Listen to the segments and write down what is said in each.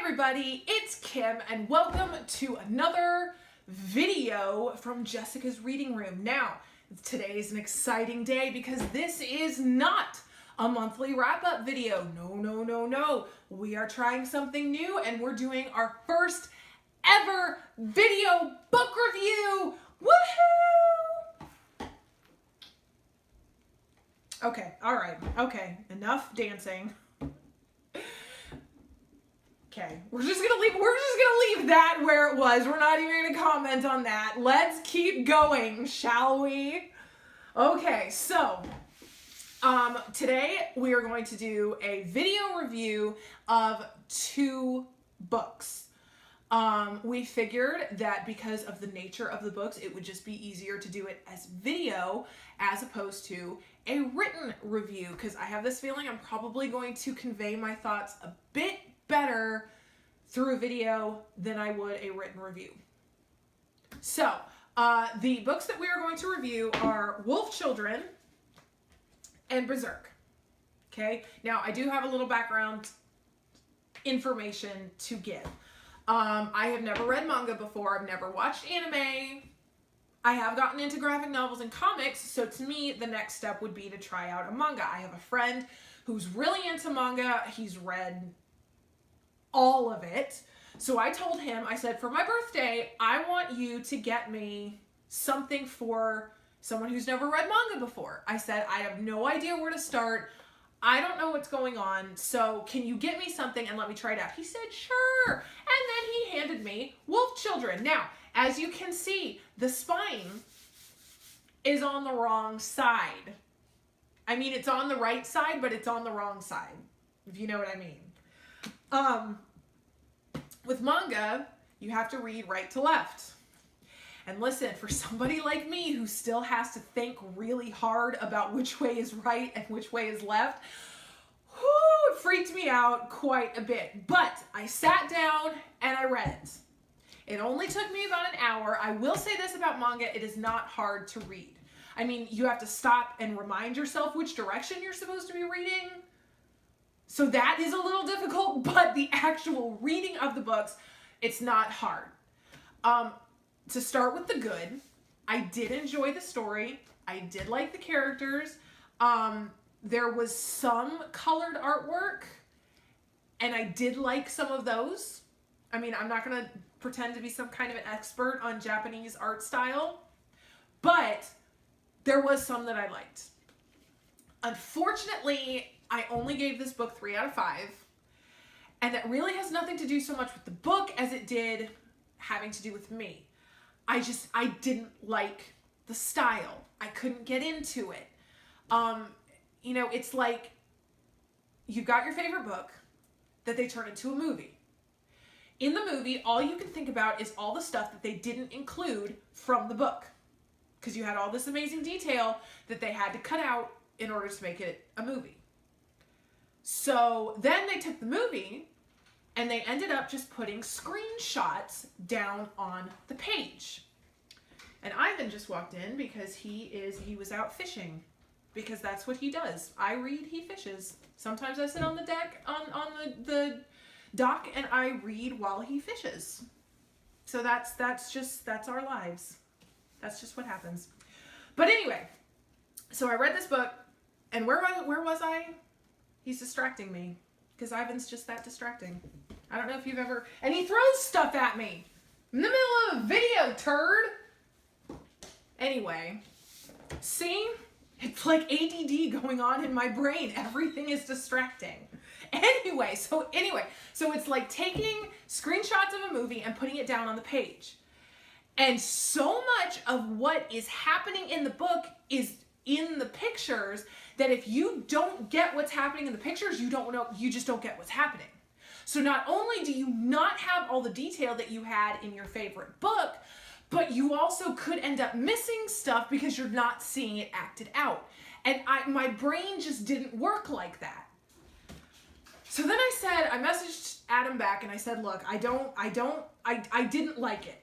everybody, it's Kim and welcome to another video from Jessica's Reading Room. Now, today is an exciting day because this is not a monthly wrap-up video. No. We are trying something new and we're doing our first ever video book review. Woohoo! Okay, all right. Okay, enough dancing. Okay, we're just gonna leave that where it was. We're not even gonna comment on that. Let's keep going, shall we? Okay, so today we are going to do a video review of 2 books. We figured that because of the nature of the books, it would just be easier to do it as video as opposed to a written review, because I have this feeling I'm probably going to convey my thoughts a bit better through a video than I would a written review. So, the books that we are going to review are Wolf Children and Berserk. Okay, now I do have a little background information to give. I have never read manga before. I've never watched anime. I have gotten into graphic novels and comics, so to me, the next step would be to try out a manga. I have a friend who's really into manga. He's read all of it. So I told him, I said, for my birthday, I want you to get me something for someone who's never read manga before. I said, I have no idea where to start. I don't know what's going on. So can you get me something and let me try it out? He said, sure. And then he handed me Wolf Children. Now, as you can see, the spine is on the wrong side. I mean, it's on the right side, but it's on the wrong side, if you know what I mean. With manga, you have to read right to left. And listen, for somebody like me who still has to think really hard about which way is right and which way is left, it freaked me out quite a bit. But I sat down and I read it. It only took me about an hour. I will say this about manga, it is not hard to read. I mean, you have to stop and remind yourself which direction you're supposed to be reading. So that is a little difficult, but the actual reading of the books, it's not hard. To start with the good, I did enjoy the story. I did like the characters. There was some colored artwork, and I did like some of those. I mean, I'm not going to pretend to be some kind of an expert on Japanese art style, but there was some that I liked. Unfortunately, I only gave this book 3 out of 5, and that really has nothing to do so much with the book as it did having to do with me. I didn't like the style. I couldn't get into it. It's like you've got your favorite book that they turn into a movie. In the movie, all you can think about is all the stuff that they didn't include from the book, because you had all this amazing detail that they had to cut out in order to make it a movie. So then they took the movie and they ended up just putting screenshots down on the page. And Ivan just walked in because he was out fishing, because that's what he does. I read, he fishes. Sometimes I sit on the deck, on the dock, and I read while he fishes. So that's our lives. That's just what happens. But anyway, so I read this book, and where was I? He's distracting me, because Ivan's just that distracting. I don't know if you've ever... And he throws stuff at me in the middle of a video, turd! Anyway, see? It's like ADD going on in my brain. Everything is distracting. Anyway, so it's like taking screenshots of a movie and putting it down on the page. And so much of what is happening in the book is in the pictures that if you don't get what's happening in the pictures, you just don't get what's happening. So not only do you not have all the detail that you had in your favorite book, but you also could end up missing stuff because you're not seeing it acted out. And my brain just didn't work like that. So then I messaged Adam back and I said, look, I didn't like it.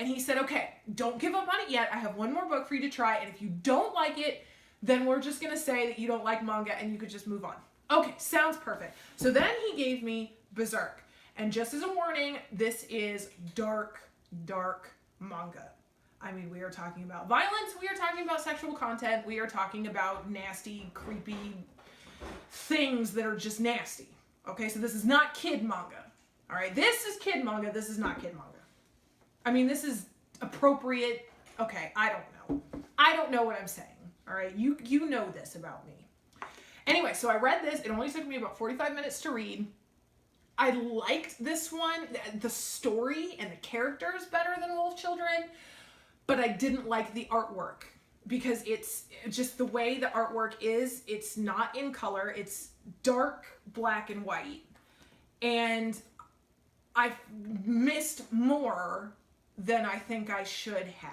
And he said, okay, don't give up on it yet. I have one more book for you to try. And if you don't like it, then we're just going to say that you don't like manga and you could just move on. Okay, sounds perfect. So then he gave me Berserk. And just as a warning, this is dark, dark manga. I mean, we are talking about violence, we are talking about sexual content, we are talking about nasty, creepy things that are just nasty. Okay, so this is not kid manga. All right, this is kid manga, this is not kid manga. I mean, this is appropriate. Okay, I don't know. I don't know what I'm saying. All right, you know this about me. Anyway, so I read this. It only took me about 45 minutes to read. I liked this one, the story and the characters better than Wolf Children, but I didn't like the artwork because it's just the way the artwork is. It's not in color. It's dark black and white. And I missed more than I think I should have.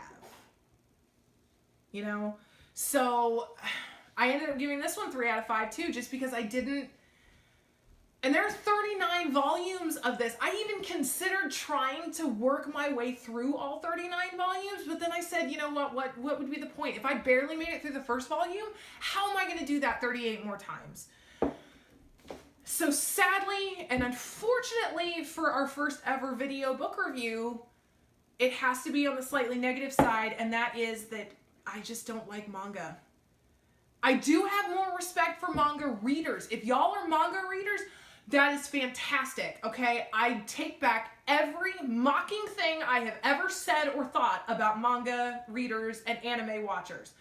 You know? So I ended up giving this one 3 out of 5 too, just because I didn't. And there are 39 volumes of this. I even considered trying to work my way through all 39 volumes, but then I said, you know what would be the point? If I barely made it through the first volume, how am I going to do that 38 more times? So sadly and unfortunately for our first ever video book review, it has to be on the slightly negative side, and that is that I just don't like manga. I do have more respect for manga readers. If y'all are manga readers, that is fantastic, okay? I take back every mocking thing I have ever said or thought about manga readers and anime watchers.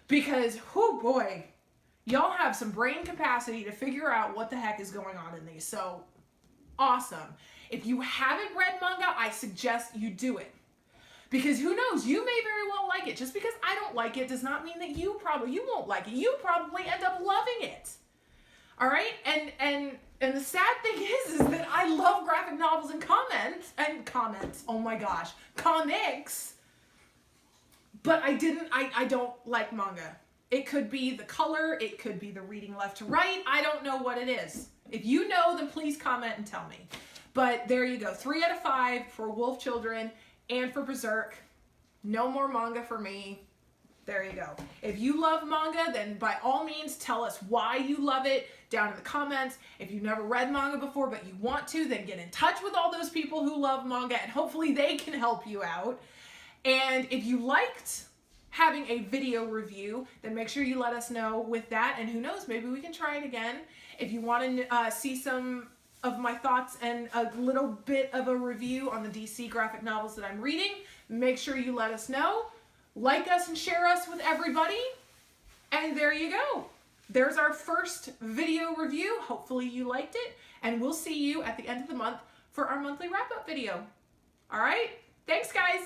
Because, oh boy, y'all have some brain capacity to figure out what the heck is going on in these. So, awesome. If you haven't read manga, I suggest you do it. Because who knows, you may very well like it. Just because I don't like it does not mean that you won't like it. You probably end up loving it. All right? And the sad thing is that I love graphic novels and comments. Oh my gosh. Comics. But I don't like manga. It could be the color. It could be the reading left to right. I don't know what it is. If you know, then please comment and tell me. But there you go. 3 out of 5 for Wolf Children and for Berserk. No more manga for me. There you go. If you love manga, then by all means tell us why you love it down in the comments. If you've never read manga before but you want to, then get in touch with all those people who love manga and hopefully they can help you out. And if you liked having a video review, then make sure you let us know with that. And who knows, maybe we can try it again. If you want to see some of my thoughts and a little bit of a review on the DC graphic novels that I'm reading, make sure you let us know. Like us and share us with everybody. And there you go. There's our first video review. Hopefully you liked it. And we'll see you at the end of the month for our monthly wrap-up video. All right? Thanks, guys.